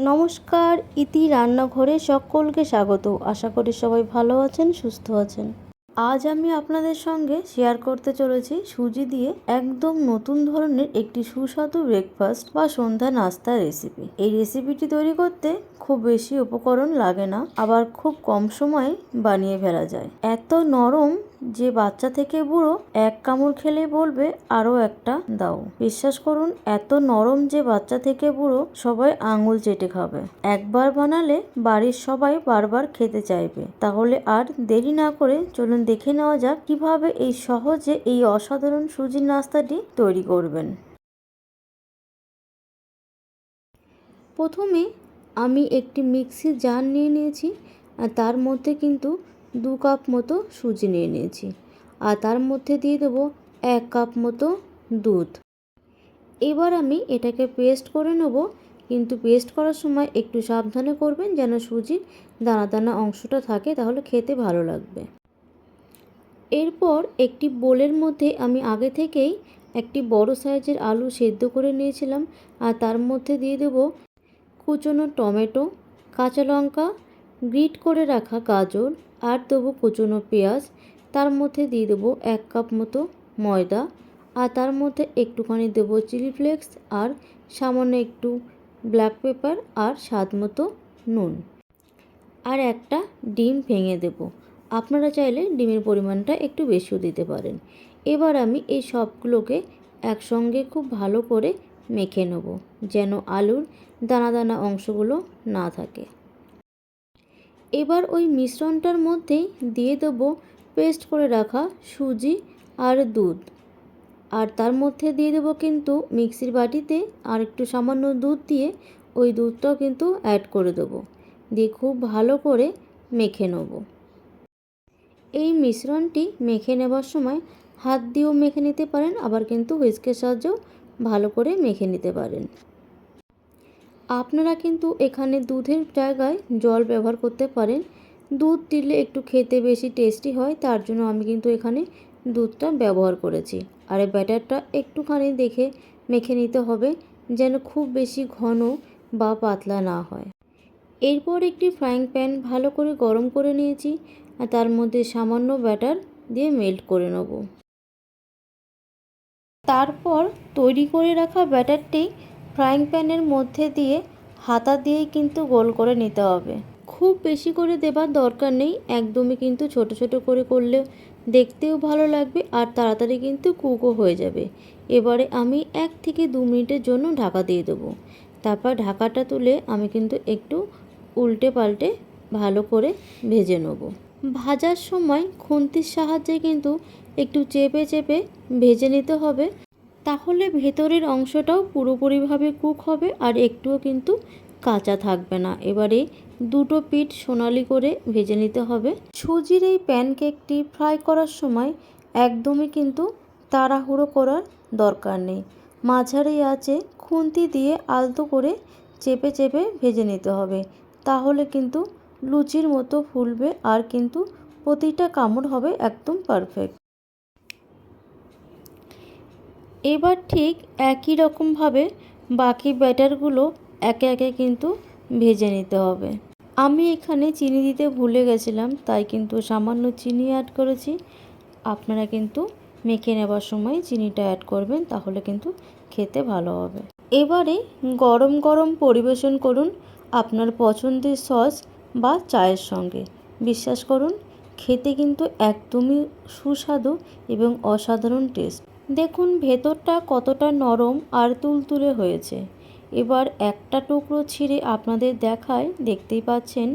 নমস্কার, ইতি রান্নাঘরে সকলকে স্বাগত। আশা করি সবাই ভালো আছেন, সুস্থ আছেন। আজ আমি আপনাদের সঙ্গে শেয়ার করতে চলেছি সুজি দিয়ে একদম নতুন ধরনের একটি সুস্বাদু ব্রেকফাস্ট বা সন্ধ্যা নাস্তার রেসিপি। এই রেসিপিটি তৈরি করতে খুব বেশি উপকরণ লাগে না, আবার খুব কম সময়ে বানিয়ে ফেলা যায়। এত নরম যে বাচ্চা থেকে বুড়ো এক কামড় খেলে বলবে আরও একটা দাও। বিশ্বাস করুন, এত নরম যে বাচ্চা থেকে বুড়ো সবাই আঙুল চেটে খাবে। একবার বানালে বাড়ির সবাই বারবার খেতে চাইবে। তাহলে আর দেরি না করে চলুন দেখে নেওয়া যাক কিভাবে এই সহজে এই অসাধারণ সুজির নাস্তাটি তৈরি করবেন। প্রথমে আমি একটি মিক্সির জার নিয়ে নিয়েছি, আর তার মধ্যে কিন্তু 2 কাপ মতো সুজি নিয়ে নিয়েছি, আর তার মধ্যে দিয়ে দেবো 1 কাপ মতো দুধ। এবার আমি এটাকে পেস্ট করে নেব, কিন্তু পেস্ট করার সময় একটু সাবধানে করবেন যেন সুজির দানা দানা অংশটা থাকে, তাহলে খেতে ভালো লাগবে। এরপর একটি বোলের মধ্যে আমি আগে থেকেই একটি বড় সাইজের আলু সেদ্ধ করে নিয়েছিলাম, আর তার মধ্যে দিয়ে দেবো কুচনো টমেটো, কাঁচা লঙ্কা, গ্রিট করে রাখা গাজর, আর দেবো কুচনো পেঁয়াজ। তার মধ্যে দিয়ে দেবো 1 কাপ মতো ময়দা, আর তার মধ্যে একটুখানি দেবো চিলি ফ্লেক্স, আর সামান্য একটু ব্ল্যাক পেপার, আর স্বাদ মতো নুন, আর একটা ডিম ভেঙে দেবো। আপনারা চাইলে ডিমের পরিমাণটা একটু বেশিও দিতে পারেন। এবার আমি এই সবগুলোকে একসঙ্গে খুব ভালো করে মেখে নেব, যেন আলুর দানা দানা অংশগুলো না থাকে। এবার ওই মিশ্রণটার মধ্যেই দিয়ে দেবো পেস্ট করে রাখা সুজি আর দুধ, আর তার মধ্যে দিয়ে দেবো কিন্তু মিক্সির বাটিতে আর একটু সামান্য দুধ দিয়ে ওই দুধটাও কিন্তু অ্যাড করে দেবো, দিয়ে খুব ভালো করে মেখে নেব। এই মিশ্রণটি মেখে নেবার সময় হাত দিয়েও মেখে নিতে পারেন, আবার কিন্তু হুইস্কের সাহায্যেও ভালো করে মেখে নিতে পারেন। আপনারা কিন্তু এখানে দুধের জায়গায় জল ব্যবহার করতে পারেন। দুধ দিলে একটু খেতে বেশি টেস্টি হয়, তার জন্য আমি কিন্তু এখানে দুধটা ব্যবহার করেছি। আর এই ব্যাটারটা একটুখানি দেখে মেখে নিতে হবে, যেন খুব বেশি ঘন বা পাতলা না হয়। এরপর একটি ফ্রাইং প্যান ভালো করে গরম করে নিয়েছি, আর তার মধ্যে সামান্য ব্যাটার দিয়ে মেল্ট করে নেব। তারপর তৈরি করে রাখা ব্যাটারটি ফ্রাইং প্যানের মধ্যে দিয়ে হাতা দিয়েই কিন্তু গোল করে নিতে হবে। খুব বেশি করে দেবার দরকার নেই, একদমই কিন্তু ছোট ছোট করে করলে দেখতেও ভালো লাগবে, আর তাড়াতাড়ি কিন্তু কুকও হয়ে যাবে। এবারে আমি 1 থেকে 2 মিনিটের জন্য ঢাকা দিয়ে দেবো। তারপর ঢাকাটা তুলে আমি কিন্তু একটু উল্টে পাল্টে ভালো করে ভেজে নেব। ভাজার সময় খুন্তির সাহায্যে কিন্তু একটু চেপে চেপে ভেজে নিতে হবে, তাহলে ভেতরের অংশটাও পুরোপুরিভাবে কুক হবে আর একটুও কিন্তু কাঁচা থাকবে না। এবারে দুটো পিঠ সোনালি করে ভেজে নিতে হবে। সুজির এই প্যানকেকটি ফ্রাই করার সময় একদমই কিন্তু তাড়াহুড়ো করার দরকার নেই। মাঝারি আঁচে খুন্তি দিয়ে আলতো করে চেপে চেপে ভেজে নিতে হবে, তাহলে কিন্তু লুচির মতো ফুলবে, আর কিন্তু প্রতিটা কামড় হবে একদম পারফেক্ট। এবার ঠিক একই রকমভাবে বাকি ব্যাটারগুলো একে একে কিন্তু ভেজে নিতে হবে। আমি এখানে চিনি দিতে ভুলে গেছিলাম, তাই কিন্তু সামান্য চিনি অ্যাড করেছি। আপনারা কিন্তু মেখে নেবার সময় চিনিটা অ্যাড করবেন, তাহলে কিন্তু খেতে ভালো হবে। এবারে গরম গরম পরিবেশন করুন আপনার পছন্দের সস বা চায়ের সঙ্গে। বিশ্বাস করুন, খেতে কিন্তু একদমই সুস্বাদু এবং অসাধারণ টেস্ট। দেখুন ভেতরটা কতটা নরম আর তুলতুলে হয়েছে। এবার একটা টুকরো ছিঁড়ে আপনাদের দেখায়, দেখতেই পাচ্ছেন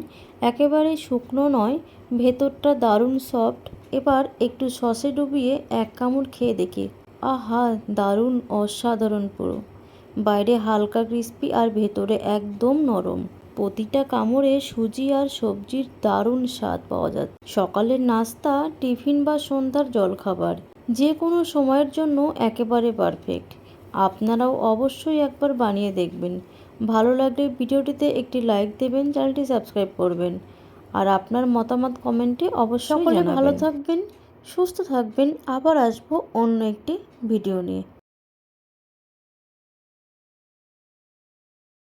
একেবারে শুকনো নয়, ভেতরটা দারুণ সফট। এবার একটু সসে ডুবিয়ে 1 কামড় খেয়ে দেখি, আহা দারুণ অসাধারণ। পুরো বাইরে হালকা ক্রিস্পি আর ভেতরে একদম নরম। প্রতিটা কামড়ে সুজি আর সবজির দারুণ স্বাদ পাওয়া যায়। সকালের নাস্তা, টিফিন বা সন্ধ্যার জলখাবার যে কোনো সময়ের জন্য একেবারে পারফেক্ট। আপনারাও অবশ্যই একবার বানিয়ে দেখবেন। ভালো লাগলে ভিডিওটিতে একটি লাইক দেবেন, চ্যানেলটি সাবস্ক্রাইব করবেন, আর আপনার মতামত কমেন্টে অবশ্যই জানাবেন। ভালো থাকবেন, সুস্থ থাকবেন। আবার আসবো অন্য একটি ভিডিও নিয়ে।